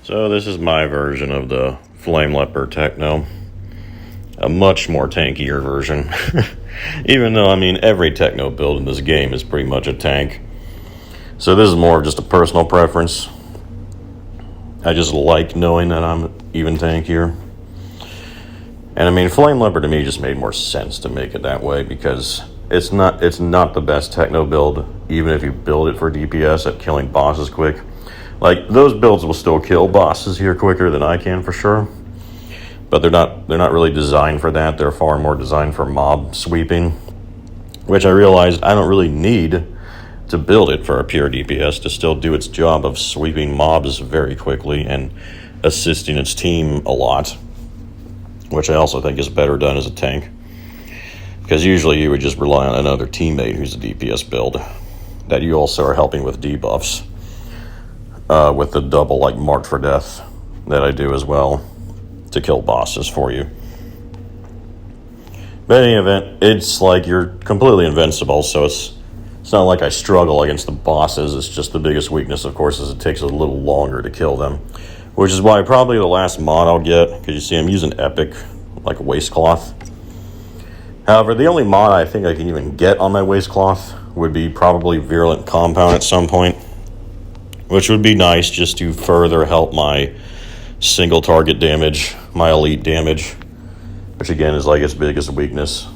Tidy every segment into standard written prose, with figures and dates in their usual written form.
So this is my version of the Flame Leper Techno. A much more tankier version. Even though, I mean, every Techno build in this game is pretty much a tank. So this is more of just a personal preference. I just like knowing that I'm even tankier. And I mean, Flame Leper to me just made more sense to make it that way because it's not the best Techno build, even if you build it for DPS at killing bosses quick. Like, those builds will still kill bosses here quicker than I can for sure. But they're not really designed for that. They're far more designed for mob sweeping, which I realized I don't really need to build it for a pure DPS to still do its job of sweeping mobs very quickly and assisting its team a lot, which I also think is better done as a tank. Because usually you would just rely on another teammate who's a DPS build that you also are helping with debuffs. With the double, like, marked for death that I do as well to kill bosses for you. But in any event, it's like you're completely invincible, so it's not like I struggle against the bosses. It's just the biggest weakness, of course, is it takes a little longer to kill them, which is why probably the last mod I'll get, because you see I'm using Epic, like Waistcloth. However, the only mod I think I can even get on my Waistcloth would be probably Virulent Compound at some point, which would be nice just to further help my single target damage, my elite damage, which again is like its biggest weakness.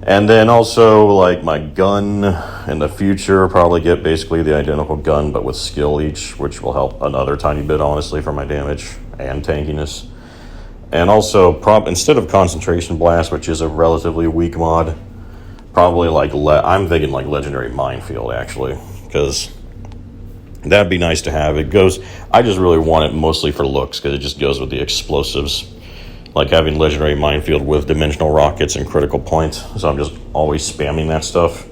And then also, like, my gun in the future, probably get basically the identical gun but with skill each, which will help another tiny bit, honestly, for my damage and tankiness. And also, instead of Concentration Blast, which is a relatively weak mod, probably like, I'm thinking like Legendary Minefield, actually, because that'd be nice to have. It goes, I just really want it mostly for looks, because it just goes with the explosives. Like having Legendary Minefield with Dimensional Rockets and Critical Point, so I'm just always spamming that stuff.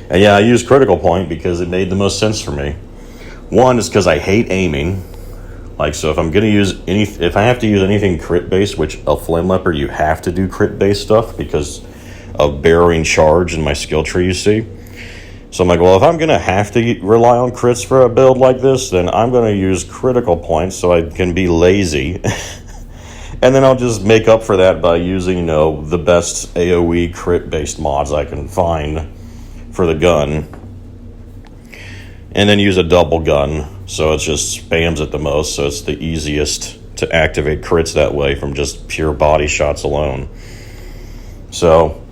And yeah, I use Critical Point because it made the most sense for me. One is because I hate aiming. Like, so if I'm going to use if I have to use anything crit-based, which a Flame Leper, you have to do crit-based stuff because of Barrowing Charge in my skill tree, you see. So I'm like, well, if I'm going to have to rely on crits for a build like this, then I'm going to use Critical Points so I can be lazy. And then I'll just make up for that by using, the best AoE crit-based mods I can find for the gun. And then use a double gun, so it just spams it the most, so it's the easiest to activate crits that way from just pure body shots alone. So,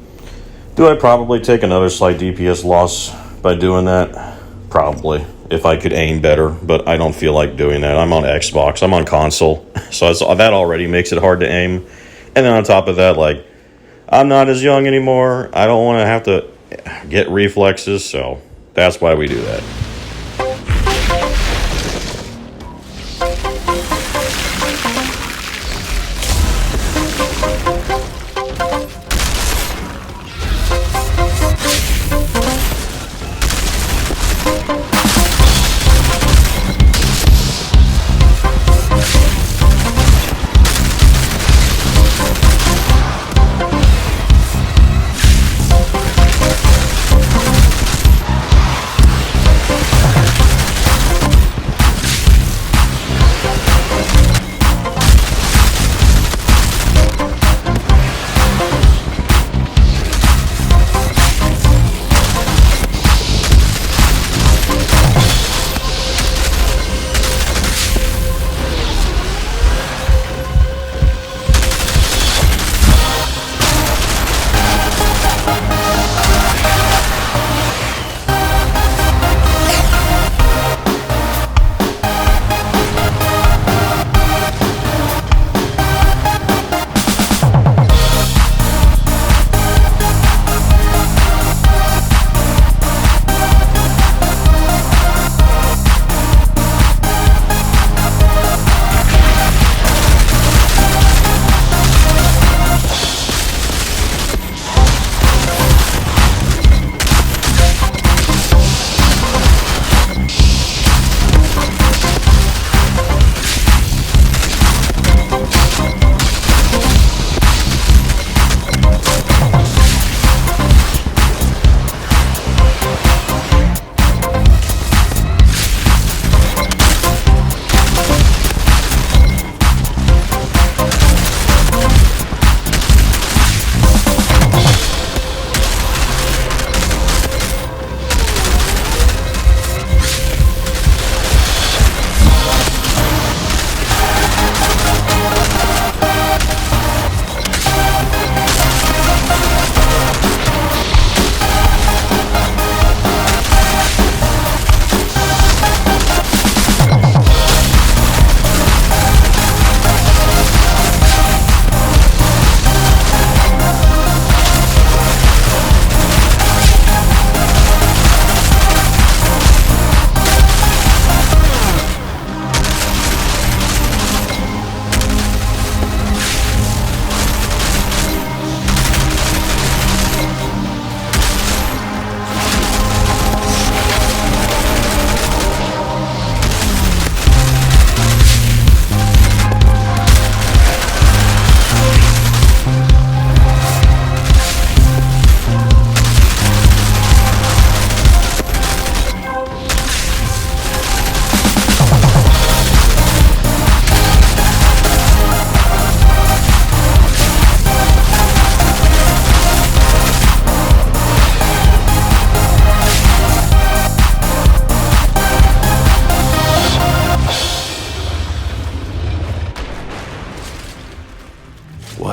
do I probably take another slight DPS loss by doing that? Probably, if I could aim better, but I don't feel like doing that. I'm on Xbox, I'm on console, so that already makes it hard to aim. And then on top of that, like, I'm not as young anymore, I don't want to have to get reflexes, so that's why we do that.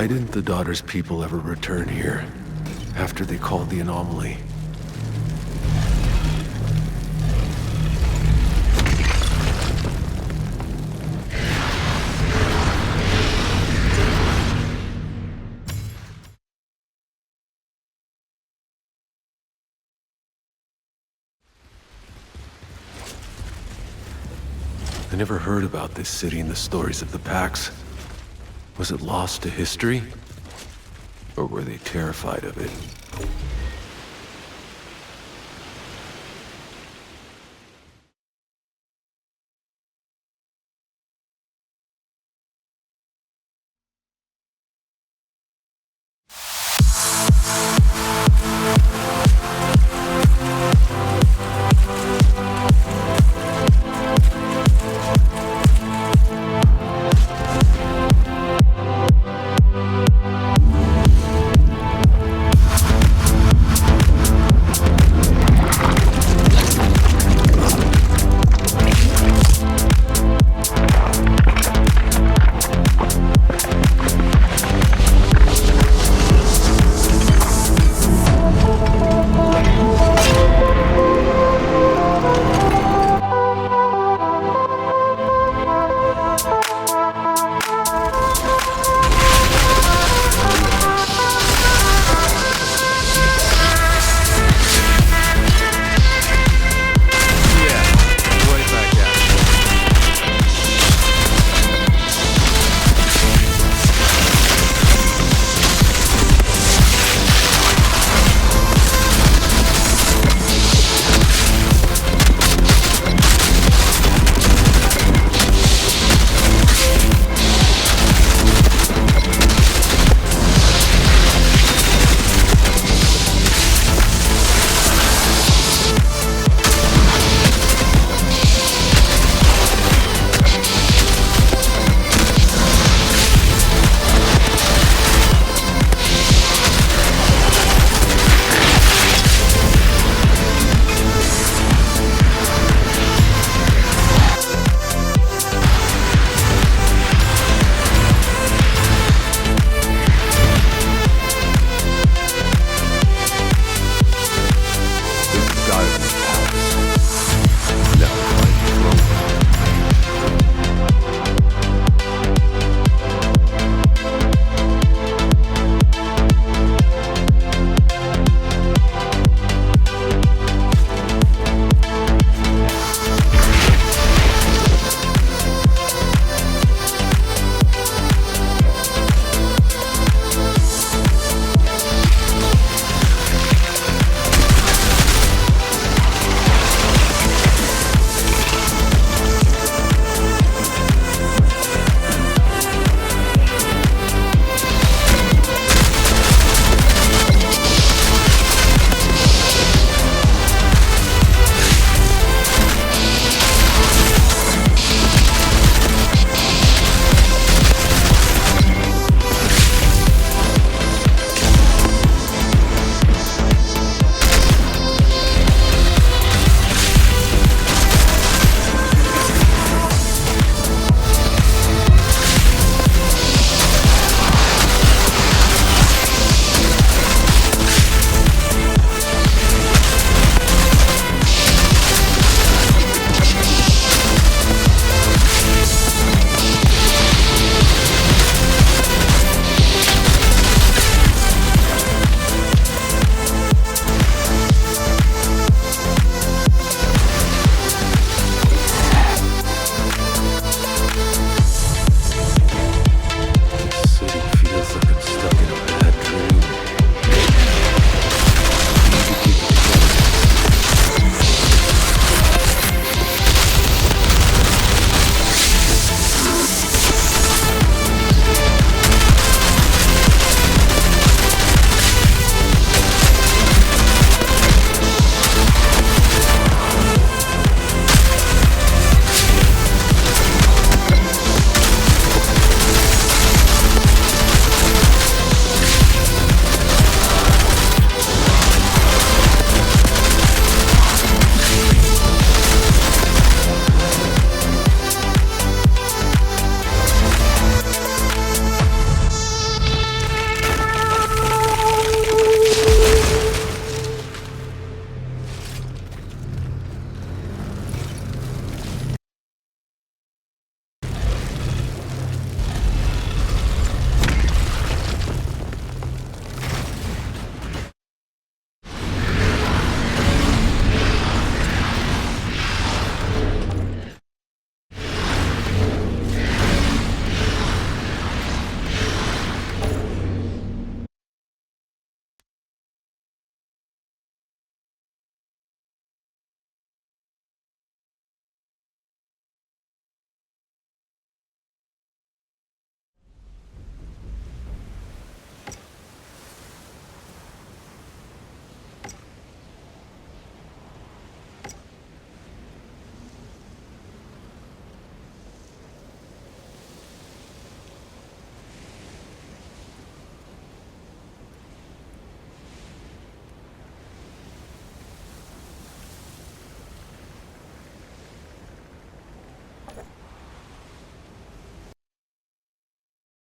Why didn't the daughter's people ever return here after they called the anomaly? I never heard about this city in the stories of the Pax. Was it lost to history? Or were they terrified of it?